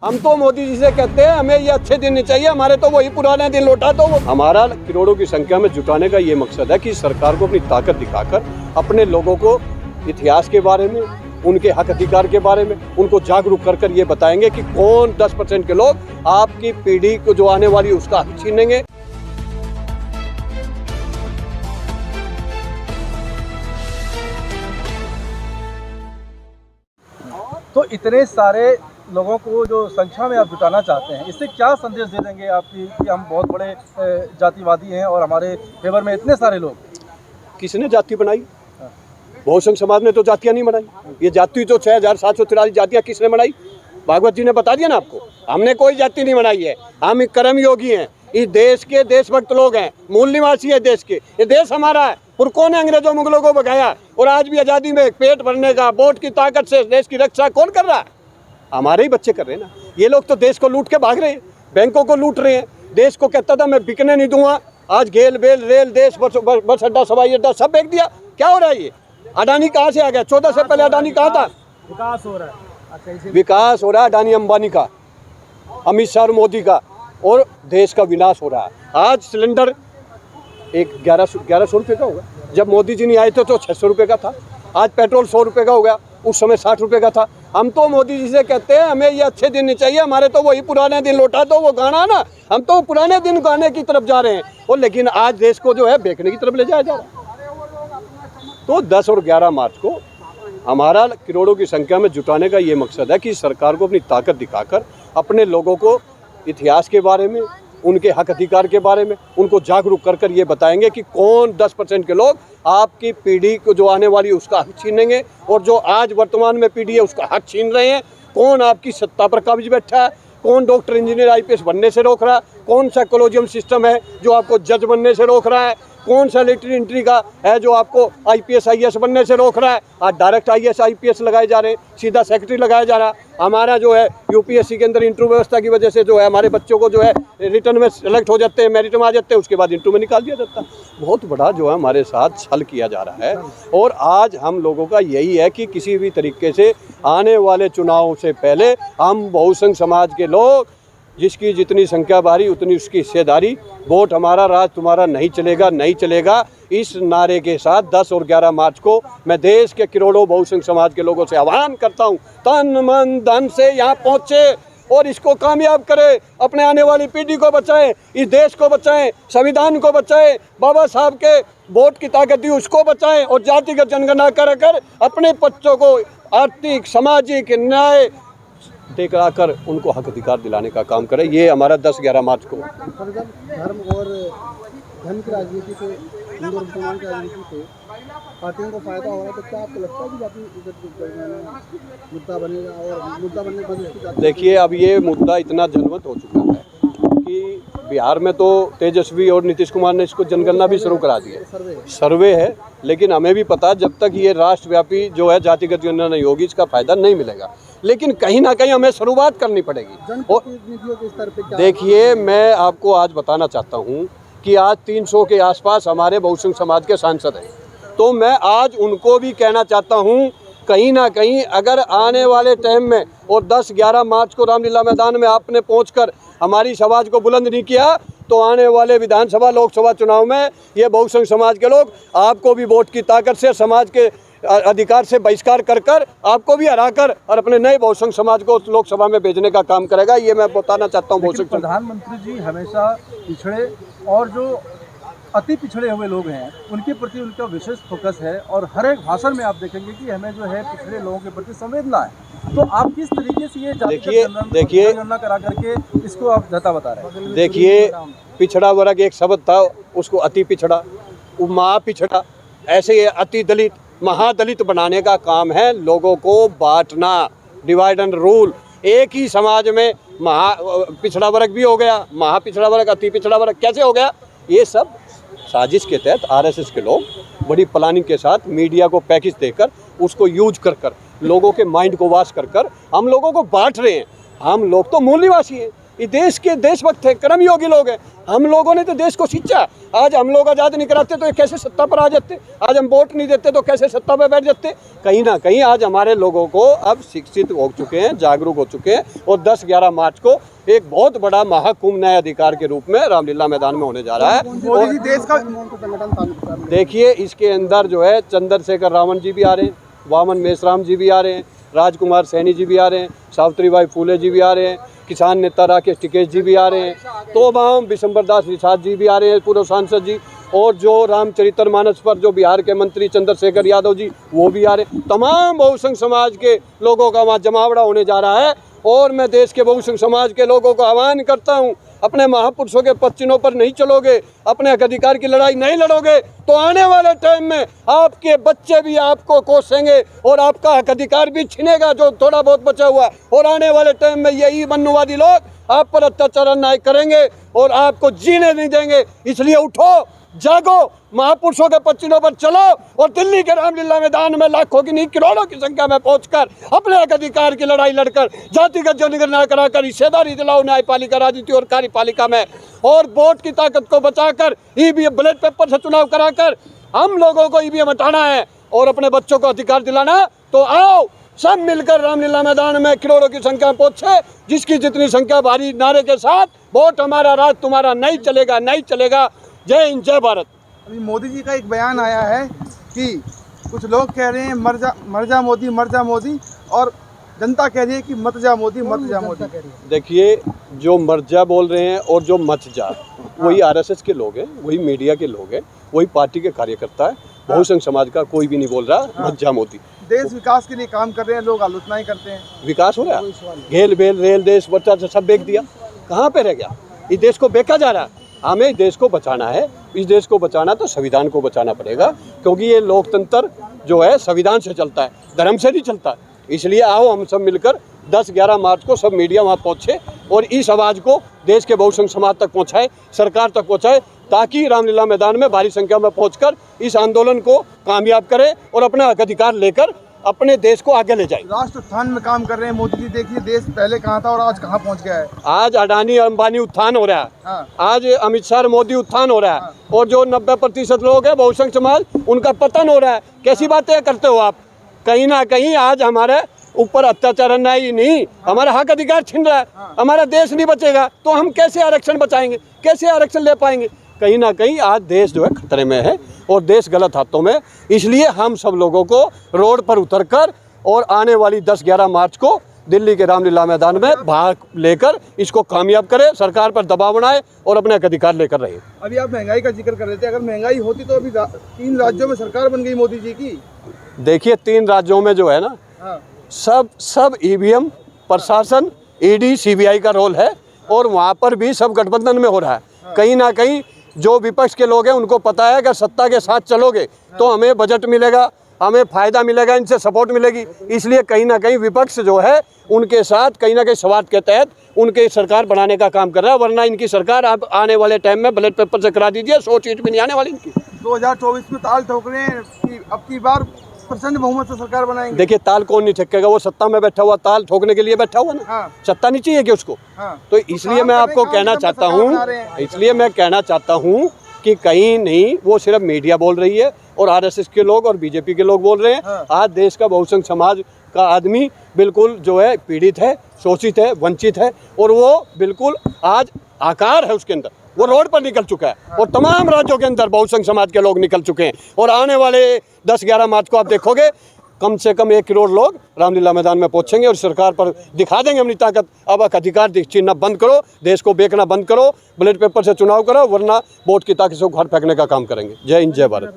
हम तो मोदी जी से कहते हैं हमें ये अच्छे दिन नहीं चाहिए, हमारे तो वही पुराने दिन लौटा दो। हमारा करोड़ों की संख्या में जुटाने का ये मकसद है कि सरकार को अपनी ताकत दिखाकर अपने लोगों को इतिहास के बारे में, उनके हक अधिकार के बारे में उनको जागरूक कर कर ये बताएंगे कि कौन 10% के लोग आपकी पीढ़ी को जो आने वाली उसका हक छीनेंगे। तो इतने सारे लोगों को जो संख्या में आप जुटाना चाहते हैं, इससे क्या संदेश दे देंगे आप कि हम बहुत बड़े जातिवादी हैं और हमारे फेवर में इतने सारे लोग? किसने जाति बनाई? बहुसंघ समाज ने तो जातियां नहीं बनाई। ये जाति जो 6743 जातियां किसने बनाई? भागवत जी ने बता दिया ना आपको। हमने कोई जाति नहीं बनाई है, हम कर्मयोगी हैं, इस देश के देशभक्त लोग हैं, मूल निवासी है देश के। ये देश हमारा है। पुरखों ने अंग्रेजों मुगलों को भगाया और आज भी आज़ादी में पेट भरने का, वोट की ताकत से देश की रक्षा कौन कर रहा है? हमारे ही बच्चे कर रहे हैं ना। ये लोग तो देश को लूट के भाग रहे हैं, बैंकों को लूट रहे हैं। देश को कहता था मैं बिकने नहीं दूंगा, आज गेल बेल रेल देश बस अड्डा हवाई अड्डा सब बेच दिया। क्या हो रहा है ये? अडानी कहाँ से आ गया? 14 से पहले अडानी कहाँ था? विकास हो रहा है, विकास हो रहा है अडानी अंबानी का, अमित शाह और मोदी का, और देश का विनाश हो रहा है। आज सिलेंडर एक 1100 रुपये का होगा। जब मोदी जी नहीं आए थे तो 600 रुपये का था। आज पेट्रोल 100 रुपये का हो गया, उस समय 60 रुपये का था। हम तो मोदी जी से कहते हैं हमें ये अच्छे दिन नहीं चाहिए, हमारे तो वही पुराने दिन लौटा दो। वो गाना ना, हम तो पुराने दिन गाने की तरफ जा रहे हैं, और लेकिन आज देश को जो है बेचने की तरफ ले जाया जा रहा है। तो 10 और 11 मार्च को हमारा करोड़ों की संख्या में जुटाने का ये मकसद है कि सरकार को अपनी ताकत दिखाकर अपने लोगों को इतिहास के बारे में, उनके हक अधिकार के बारे में उनको जागरूक कर कर ये बताएंगे कि कौन 10% के लोग आपकी पीढ़ी को जो आने वाली उसका हक छीनेंगे, और जो आज वर्तमान में पीढ़ी है उसका हक छीन रहे हैं। कौन आपकी सत्ता पर कब्ज बैठा है, कौन डॉक्टर इंजीनियर IPS बनने से रोक रहा है, कौन सा कॉलेजियम सिस्टम है जो आपको जज बनने से रोक रहा है, कौन सा लेटरी एंट्री का है जो आपको IPS IAS बनने से रोक रहा है। आज डायरेक्ट IAS IPS लगाए जा रहे हैं, सीधा सेक्रेटरी लगाया जा रहा है। हमारा जो है UPSC के अंदर इंटरव्यू व्यवस्था की वजह से जो है हमारे बच्चों को जो है रिटर्न में सेलेक्ट हो जाते हैं, मेरिट में आ जाते हैं, उसके बाद इंटरव्यू में निकाल दिया जाता है। बहुत बड़ा जो है हमारे साथ छल किया जा रहा है। और आज हम लोगों का यही है कि किसी भी तरीके से आने वाले चुनाव से पहले हम बहुसंघ समाज के लोग, जिसकी जितनी संख्या बारी उतनी उसकी हिस्सेदारी, वोट हमारा राज तुम्हारा नहीं चलेगा, नहीं चलेगा, इस नारे के साथ 10 और 11 मार्च को मैं देश के करोड़ों बहुसंघ समाज के लोगों से आह्वान करता हूं, तन मन धन से यहाँ पहुँचे और इसको कामयाब करें। अपने आने वाली पीढ़ी को बचाएं, इस देश को बचाएं, संविधान को बचाएं, बाबा साहब के वोट की ताकत दी उसको बचाएं, और जातिगत जनगणना कर अपने बच्चों को आर्थिक सामाजिक न्याय देकर कर उनको हक अधिकार दिलाने का काम करें। ये हमारा 10-11 मार्च को। धर्म और धन की राजनीति से, हिंदू मुसलमान की राजनीति से पार्टियों को फायदा हो रहा है, तो क्या आपको लगता है कि जाति मुद्दा बनेगा और मुद्दा बनने के बाद? देखिए, अब ये मुद्दा इतना जनवत हो चुका है कि बिहार में तो तेजस्वी और नीतीश कुमार ने इसको जनगणना भी शुरू करा दी है, सर्वे है। लेकिन हमें भी पता है जब तक ये राष्ट्रव्यापी जो है जातिगत जनगणना नहीं होगी इसका फायदा नहीं मिलेगा। लेकिन कहीं ना कहीं हमें शुरुआत करनी पड़ेगी। और देखिए, मैं आपको आज बताना चाहता हूं कि आज 300 के आसपास हमारे बहुसंघ समाज के सांसद हैं, तो मैं आज उनको भी कहना चाहता हूं, कहीं ना कहीं अगर आने वाले टाइम में और 10-11 मार्च को रामलीला मैदान में आपने पहुंचकर हमारी आवाज को बुलंद नहीं किया, तो आने वाले विधानसभा लोकसभा चुनाव में ये बहुसंघ समाज के लोग आपको भी वोट की ताकत से, समाज के अधिकार से बहिष्कार कर आपको भी हराकर और अपने नए बहुसंघ समाज को लोकसभा में भेजने का काम करेगा। ये मैं बताना चाहता हूँ। बहुसंघ प्रधानमंत्री जी हमेशा पिछड़े और जो अति पिछड़े हुए लोग हैं उनके प्रति उनका विशेष फोकस है, और हर एक भाषण में आप देखेंगे कि हमें जो है पिछड़े लोगों के प्रति संवेदना है। तो आप किस तरीके से ये देखिए जनगणना करा करके इसको आप जता बता रहे हैं? देखिए, पिछड़ा वर्ग एक शब्द था, उसको अति पिछड़ा, महा पिछड़ा, ऐसे अति दलित, महादलित बनाने का काम है। लोगों को बांटना, डिवाइड एंड रूल। एक ही समाज में महा पिछड़ा वर्ग भी हो गया, महा पिछड़ा वर्ग, अति पिछड़ा वर्ग कैसे हो गया? ये सब साजिश के तहत RSS के लोग बड़ी प्लानिंग के साथ मीडिया को पैकेज देकर उसको यूज कर लोगों के माइंड को वाश कर हम लोगों को बांट रहे हैं। हम लोग तो मूल निवासी हैं, ये देश के देशभक्त है, कर्मयोगी लोग हैं। हम लोगों ने तो देश को सींचा। आज हम लोग आज़ाद नहीं कराते तो ये कैसे सत्ता पर आ जाते? आज हम वोट नहीं देते तो कैसे सत्ता पर बैठ जाते? कहीं ना कहीं आज हमारे लोगों को अब शिक्षित हो चुके हैं, जागरूक हो चुके हैं, और 10-11 मार्च को एक बहुत बड़ा महाकुंभ नए अधिकार के रूप में रामलीला मैदान में होने जा रहा है। मोदी जी देश का देखिए, इसके अंदर जो है चंद्रशेखर रावण जी भी आ रहे हैं, वामन मेश्राम जी भी आ रहे हैं, राजकुमार सैनी जी भी आ रहे हैं, सावित्रीबाई फूले जी भी आ रहे हैं, किसान नेता राकेश टिकेश जी भी आ रहे हैं, तो हम विशंबर दास निषाद जी भी आ रहे हैं, पूर्व सांसद जी, और जो रामचरितमानस पर जो बिहार के मंत्री चंद्रशेखर यादव जी वो भी आ रहे हैं। तमाम बहुसंघ समाज के लोगों का वहाँ जमावड़ा होने जा रहा है। और मैं देश के बहुसंघ समाज के लोगों को आह्वान करता हूँ, अपने महापुरुषों के पद चिन्हों पर नहीं चलोगे, अपने हक अधिकार की लड़ाई नहीं लड़ोगे, तो आने वाले टाइम में आपके बच्चे भी आपको कोसेंगे और आपका हक अधिकार भी छिनेगा जो थोड़ा बहुत बचा हुआ है। और आने वाले टाइम में यही मनुवादी लोग आप पर अत्याचार अन्याय करेंगे और आपको जीने नहीं देंगे। इसलिए उठो, जागो, महापुरुषों के पद चिन्हों पर चलो और दिल्ली के रामलीला मैदान में लाखों की नहीं करोड़ों की संख्या में पहुंचकर अपने हक अधिकार की लड़ाई लड़कर जातिगत जनगणना कराकर हिस्सेदारी दिलाओ न्यायपालिका, राजनीति और कार्यपालिका में, और वोट की ताकत को बचाकर ईवीएम बैलेट पेपर से चुनाव कराकर हम लोगों को ईवीएम हटाना है और अपने बच्चों को अधिकार दिलाना। तो आओ सब मिलकर रामलीला मैदान में करोड़ों की संख्या में पहुंचे, जिसकी जितनी संख्या भारी नारे के साथ वोट हमारा राज तुम्हारा नहीं चलेगा, नहीं चलेगा। जय हिंद, जय भारत। अभी मोदी जी का एक बयान आया है कि कुछ लोग कह रहे हैं मर जा मोदी, मर जा मोदी, और जनता कह रही है कि मत जा मोदी, मत जा मोदी। देखिए, जो मर जा बोल रहे हैं और जो मत जा, वही आरएसएस के लोग हैं, वही मीडिया के लोग हैं, वही पार्टी के कार्यकर्ता है। बहुसंघ समाज का कोई भी नहीं बोल रहा मत जा मोदी। देश विकास के लिए काम कर रहे हैं, लोग आलोचनाएं करते हैं। विकास हो रहा है, घेल बेल रेल देश बच्चा सब बेच दिया, कहाँ पे रह गया? इस देश को बेचा जा रहा है। हमें देश को बचाना है, इस देश को बचाना तो संविधान को बचाना पड़ेगा, क्योंकि ये लोकतंत्र जो है संविधान से चलता है, धर्म से नहीं चलता। इसलिए आओ हम सब मिलकर 10-11 मार्च को सब मीडिया वहाँ पहुँचे और इस आवाज़ को देश के बहुसंघ समाज तक पहुँचाए, सरकार तक पहुँचाए, ताकि रामलीला मैदान में भारी संख्या में पहुँचकर इस आंदोलन को कामयाब करें और अपना हक अधिकार लेकर अपने देश को आगे ले जाए। राष्ट्र उत्थान में काम कर रहे हैं मोदी जी। देखिए देश पहले कहाँ था और आज कहाँ पहुँच गया है। आज अडानी अंबानी उत्थान हो रहा है, हाँ। आज अमित शाह मोदी उत्थान हो रहा है, और जो 90% लोग हैं बहुसंघ समाज, उनका पतन हो रहा है। कैसी बातें करते हो आप? कहीं ना कहीं आज हमारे ऊपर अत्याचार अन्याय ही नहीं, हमारा हक अधिकार छिन रहा है, हमारा देश नहीं बचेगा तो हम कैसे आरक्षण बचाएंगे, कैसे आरक्षण ले पाएंगे? कहीं ना कहीं आज देश जो है खतरे में है और देश गलत हाथों में। इसलिए हम सब लोगों को रोड पर उतरकर और आने वाली 10-11 मार्च को दिल्ली के रामलीला मैदान में भाग लेकर इसको कामयाब करें, सरकार पर दबाव बनाए और अपने अधिकार लेकर रहे। अभी आप महंगाई का जिक्र कर रहे थे, अगर महंगाई होती तो अभी 3 राज्यों में सरकार बन गई मोदी जी की। देखिए, 3 राज्यों में जो है ना, सब ईवीएम प्रशासन, ईडी, सीबीआई का रोल है और वहाँ पर भी सब गठबंधन में हो रहा है। कहीं ना कहीं जो विपक्ष के लोग हैं उनको पता है कि सत्ता के साथ चलोगे तो हमें बजट मिलेगा, हमें फ़ायदा मिलेगा, इनसे सपोर्ट मिलेगी। इसलिए कहीं ना कहीं विपक्ष जो है उनके साथ कहीं ना कहीं स्वार्थ के तहत उनके सरकार बनाने का काम कर रहा है। वरना इनकी सरकार आप आने वाले टाइम में बैलेट पेपर से करा दीजिए, 100 सीट भी नहीं आने वाली इनकी। 2024 में ताल ठोक रहे हैं कि अब की बार प्रचंड बहुमत से सरकार बनाएंगे। देखिए, ताल कौन नहीं ठोकेगा? वो सत्ता में बैठा हुआ ताल ठोकने के लिए बैठा हुआ ना। सत्ता नहीं चाहिए कि उसको। तो इसलिए मैं आपको कहना चाहता हूँ, इसलिए मैं कहना चाहता हूँ कि कहीं नहीं, वो सिर्फ मीडिया बोल रही है और आरएसएस के लोग और बीजेपी के लोग बोल रहे हैं। आज देश का बहुसंघ समाज का आदमी बिल्कुल जो है पीड़ित है, शोषित है, वंचित है, और वो बिल्कुल आज आकार है उसके अंदर, वो रोड पर निकल चुका है और तमाम राज्यों के अंदर बहुसंघ समाज के लोग निकल चुके हैं। और आने वाले 10-11 मार्च को आप देखोगे कम से कम 1 करोड़ लोग रामलीला मैदान में पहुंचेंगे और सरकार पर दिखा देंगे अपनी ताकत। अब अधिकार छीनना बंद करो, देश को बेचना बंद करो, बैलेट पेपर से चुनाव करो, वरना वोट की ताकत से उखाड़ फेंकने का काम करेंगे। जय हिंद, जय भारत।